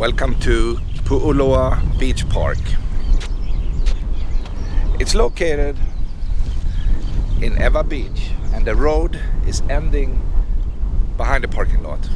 Welcome to Oneʻula Beach Park. It's located in Ewa Beach and the road is ending behind the parking lot.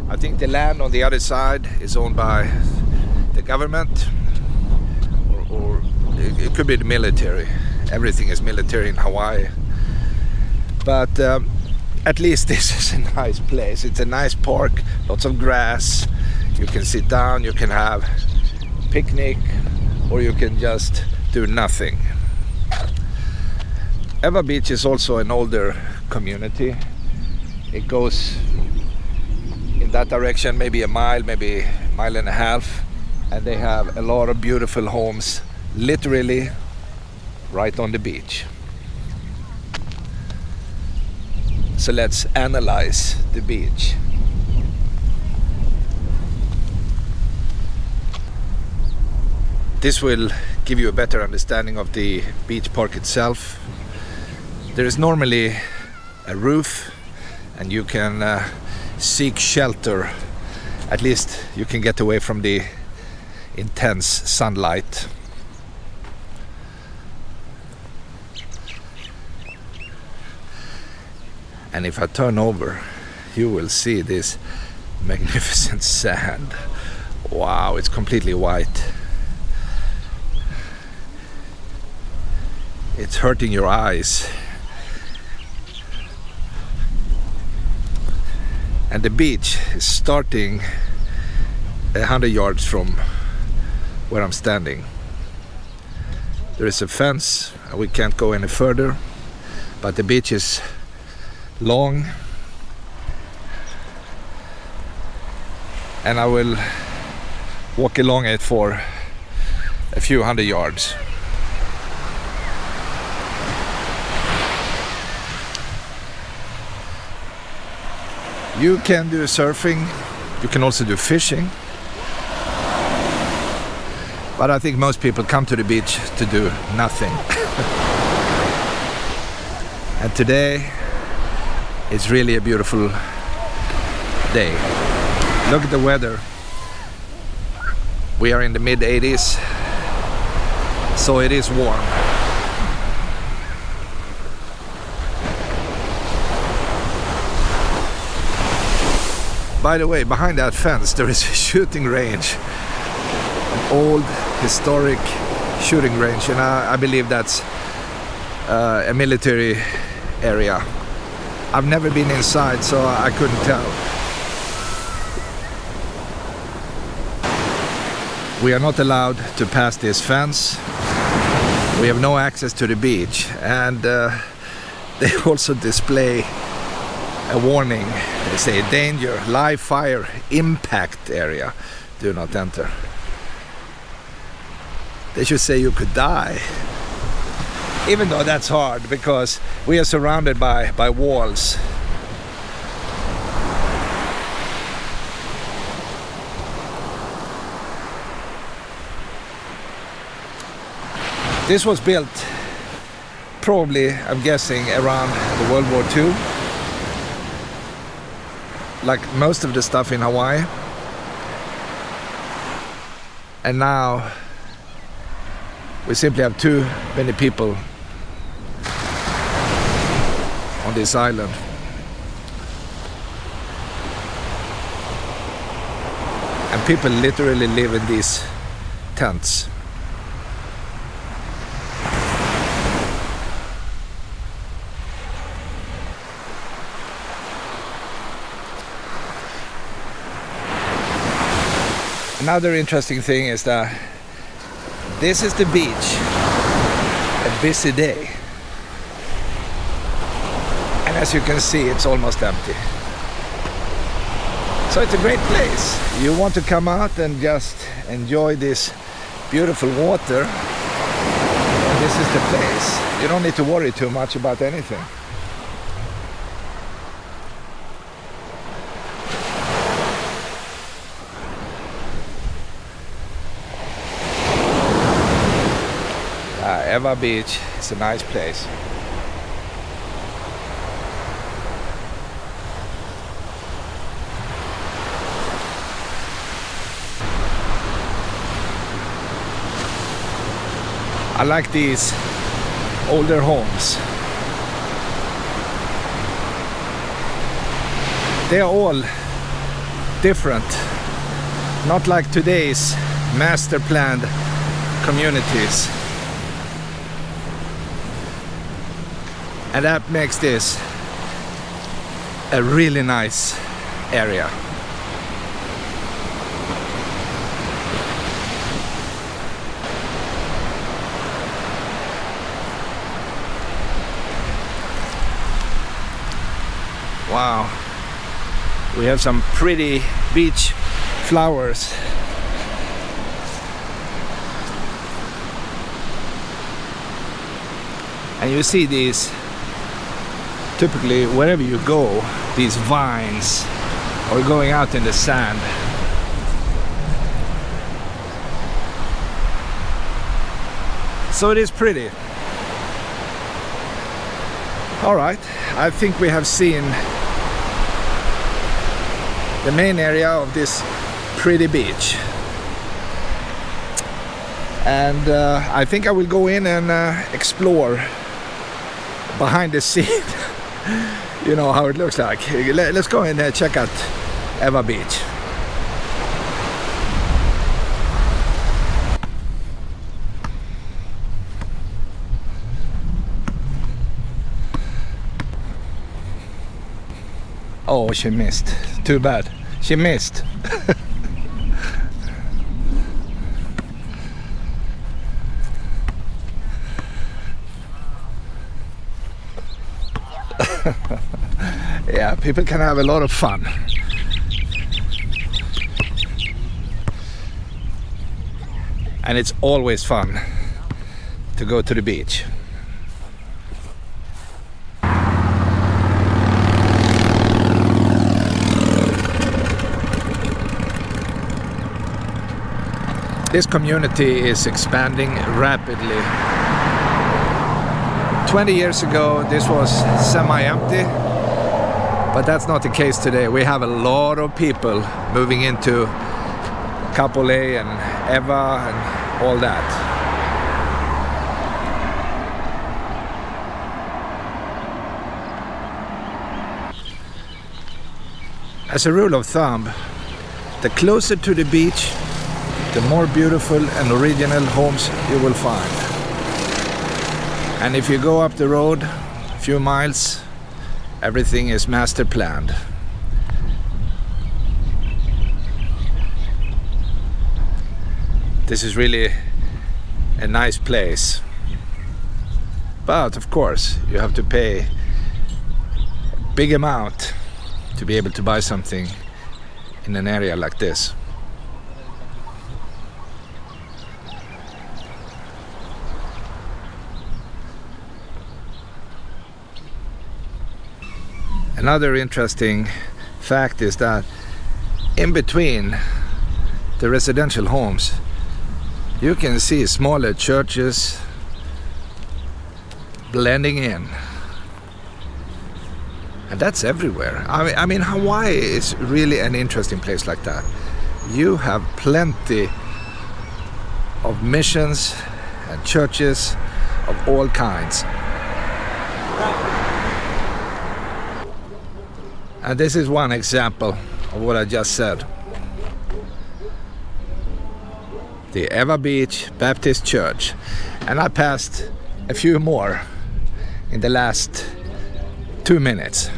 I think the land on the other side is owned by the government or it could be the military. Everything is military in Hawaii. But at least this is a nice place. It's a nice park, lots of grass. You can sit down, you can have picnic, or you can just do nothing. Ewa Beach is also an older community. It goes in that direction, maybe a mile, maybe a mile and a half, and they have a lot of beautiful homes, literally right on the beach. So let's analyze the beach. This will give you a better understanding of the beach park itself. There is normally a roof and you can seek shelter. At least you can get away from the intense sunlight. And if I turn over, you will see this magnificent sand. Wow, it's completely white. It's hurting your eyes. And the beach is starting 100 yards from where I'm standing. There is a fence and we can't go any further, but the beach is long and I will walk along it for a few hundred yards. You can do surfing, you can also do fishing, but I think most people come to the beach to do nothing. And today it's really a beautiful day. Look at the weather. We are in the mid-80s, so it is warm. By the way, behind that fence there is a shooting range, an old historic shooting range, and I believe that's a military area. I've never been inside, so I couldn't tell. We are not allowed to pass this fence. We have no access to the beach, and they also display a warning. They say danger, live fire, impact area, do not enter. They should say you could die. Even though that's hard because we are surrounded by walls. This was built probably, I'm guessing, around the World War II. Like most of the stuff in Hawaii. And now we simply have too many people on this island. And people literally live in these tents. Another interesting thing is that this is the beach, a busy day. And as you can see, it's almost empty. So it's a great place. You want to come out and just enjoy this beautiful water. And this is the place. You don't need to worry too much about anything. Ewa Beach is a nice place. I like these older homes. They are all different, not like today's master planned communities. And that makes this a really nice area. Wow, we have some pretty beach flowers. And you see these typically wherever you go, these vines or going out in the sand. So it is pretty. All right, I think we have seen the main area of this pretty beach. And I think I will go in and explore behind the scene. You know how it looks like. Let's go and check out Ewa Beach. Oh, she missed. Too bad. She missed. Yeah, people can have a lot of fun. And it's always fun to go to the beach. This community is expanding rapidly. 20 years ago this was semi-empty, but that's not the case today. We have a lot of people moving into Kapolei and Ewa and all that. As a rule of thumb, the closer to the beach, the more beautiful and original homes you will find. And if you go up the road a few miles, everything is master planned. This is really a nice place. But of course, you have to pay a big amount to be able to buy something in an area like this. Another interesting fact is that in between the residential homes, you can see smaller churches blending in. And that's everywhere. I mean, Hawaii is really an interesting place like that. You have plenty of missions and churches of all kinds. And this is one example of what I just said. The Ewa Beach Baptist Church. And I passed a few more in the last 2 minutes.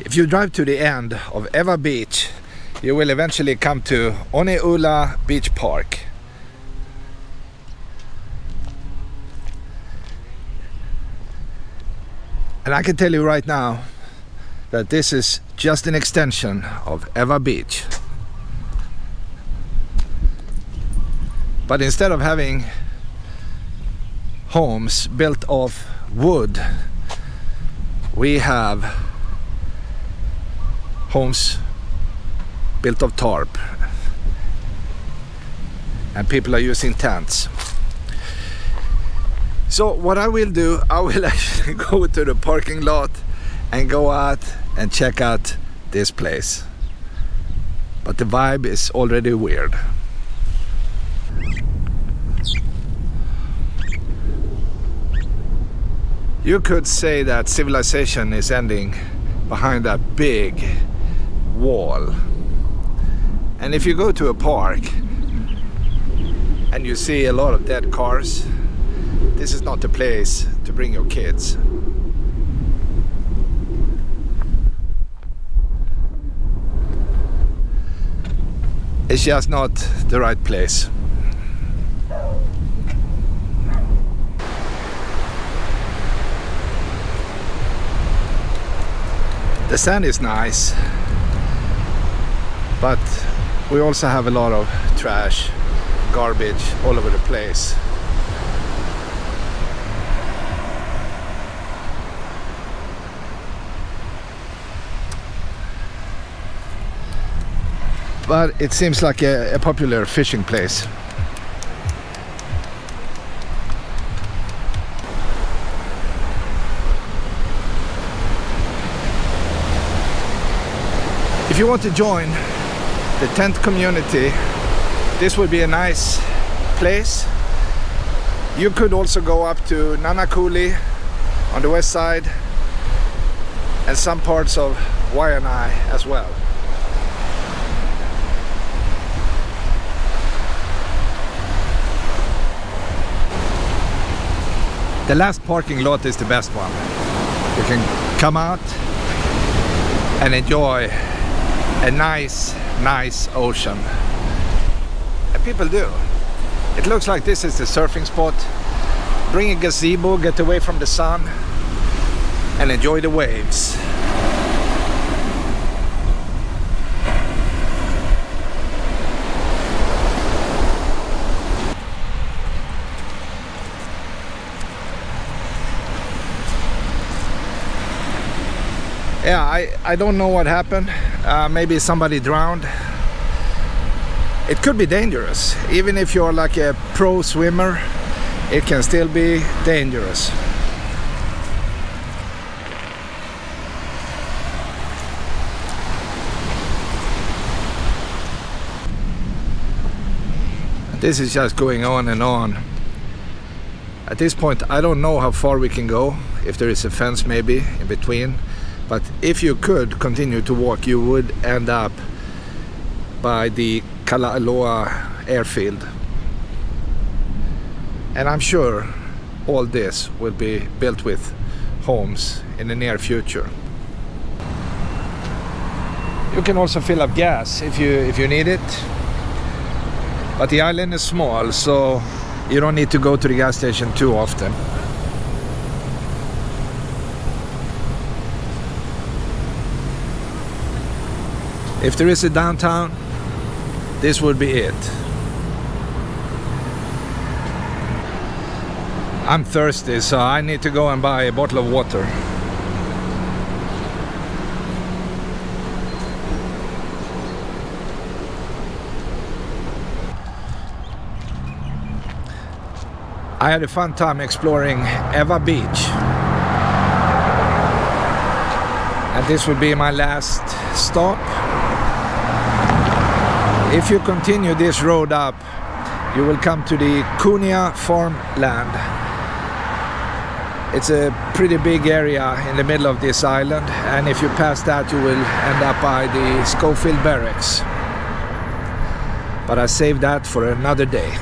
If you drive to the end of Ewa Beach, you will eventually come to Oneʻula Beach Park. And I can tell you right now that this is just an extension of Ewa Beach. But instead of having homes built of wood, we have homes built of tarp, and people are using tents. So what I will do, I will actually go to the parking lot and go out and check out this place. But the vibe is already weird. You could say that civilization is ending behind that big wall. And if you go to a park and you see a lot of dead cars, this is not the place to bring your kids. It's just not the right place. The sand is nice, but we also have a lot of trash, garbage all over the place. But it seems like a popular fishing place. If you want to join the tent community, this would be a nice place. You could also go up to Nanakuli on the west side and some parts of Waianae as well. The last parking lot is the best one. You can come out and enjoy a nice ocean. And people do. It looks like this is the surfing spot. Bring a gazebo, get away from the sun, and enjoy the waves. Yeah, I don't know what happened. Maybe somebody drowned. It could be dangerous. Even if you're like a pro swimmer, it can still be dangerous. This is just going on and on. At this point, I don't know how far we can go, if there is a fence maybe in between. But if you could continue to walk, you would end up by the Kalaloa airfield. And I'm sure all this will be built with homes in the near future. You can also fill up gas if you need it. But the island is small, so you don't need to go to the gas station too often. If there is a downtown, this would be it. I'm thirsty, so I need to go and buy a bottle of water. I had a fun time exploring Ewa Beach. And this would be my last stop. If you continue this road up, you will come to the Kunia farmland. It's a pretty big area in the middle of this island, and if you pass that, you will end up by the Schofield Barracks. But I saved that for another day.